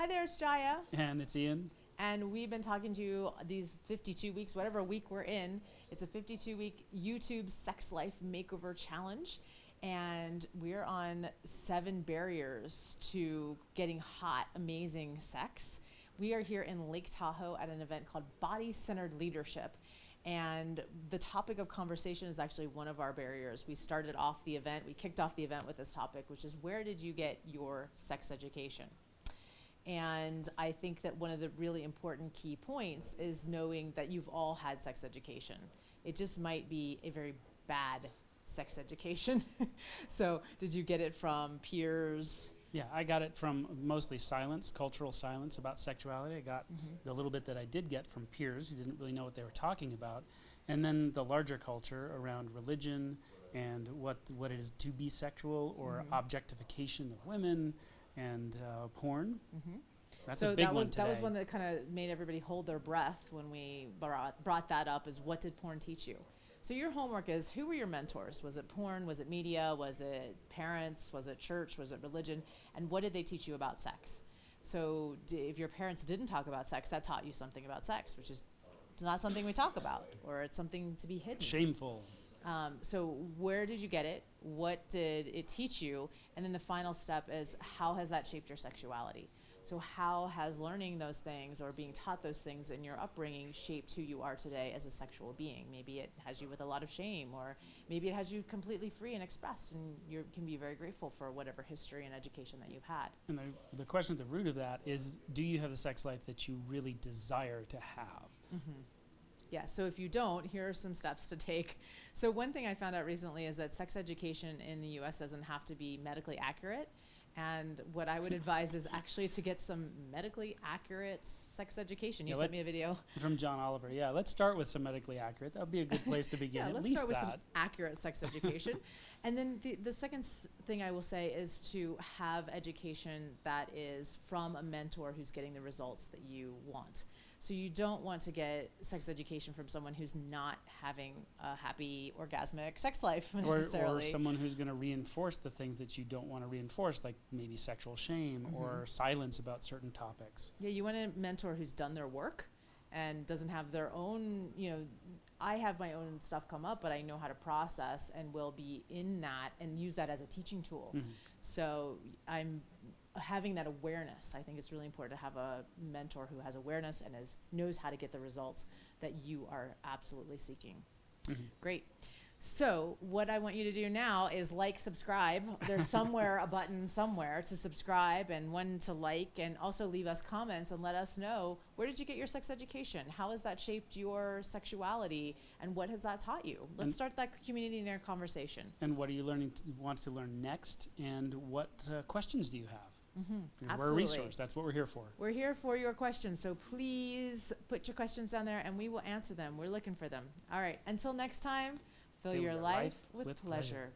Hi there, it's Jaya. And it's Ian. And we've been talking to you these 52 weeks, whatever week we're in. It's a 52-week YouTube Sex Life Makeover Challenge. And we're on 7 barriers to getting hot, amazing sex. We are here in Lake Tahoe at an event called Body-Centered Leadership. And the topic of conversation is actually one of our barriers. We kicked off the event with this topic, which is, where did you get your sex education? And I think that one of the really important key points is knowing that you've all had sex education. It just might be a very bad sex education. So did you get it from peers? Yeah, I got it from mostly silence, cultural silence about sexuality. I got the little bit that I did get from peers who didn't really know what they were talking about. And then the larger culture around religion and what it is to be sexual, or objectification of women, and porn. That's a big one today. That was one that kind of made everybody hold their breath when we brought that up, is what did porn teach you? So your homework is, who were your mentors? Was it porn? Was it media? Was it parents? Was it church? Was it religion? And what did they teach you about sex? So if your parents didn't talk about sex, that taught you something about sex, which is it's not something we talk about, or it's something to be hidden. Shameful. So where did you get it? What did it teach you? And then the final step is, how has that shaped your sexuality? So how has learning those things or being taught those things in your upbringing shaped who you are today as a sexual being? Maybe it has you with a lot of shame, or maybe it has you completely free and expressed, and you can be very grateful for whatever history and education that you've had. And the question at the root of that is, do you have the sex life that you really desire to have? Yeah, so if you don't, here are some steps to take. So one thing I found out recently is that sex education in the US doesn't have to be medically accurate. And what I would advise is actually to get some medically accurate sex education. You sent me a video. From John Oliver. Yeah, let's start with some medically accurate. That would be a good place to begin. Yeah, let's start with some accurate sex education. And then the second thing I will say is to have education that is from a mentor who's getting the results that you want. So you don't want to get sex education from someone who's not having a happy orgasmic sex life necessarily. Or someone who's going to reinforce the things that you don't want to reinforce, like maybe sexual shame or silence about certain topics. Yeah, you want a mentor who's done their work and doesn't have their own, I have my own stuff come up, but I know how to process and will be in that and use that as a teaching tool. So I'm having that awareness. I think it's really important to have a mentor who has awareness and knows how to get the results that you are absolutely seeking. Great. So what I want you to do now is subscribe. There's somewhere a button somewhere to subscribe and one to like, and also leave us comments and let us know, where did you get your sex education? How has that shaped your sexuality, and what has that taught you? Let's start that community in our conversation. And what are you want to learn next, and what questions do you have? Absolutely. We're a resource. That's what we're here for. We're here for your questions. So please put your questions down there and we will answer them. We're looking for them. All right. Until next time, fill your life with pleasure.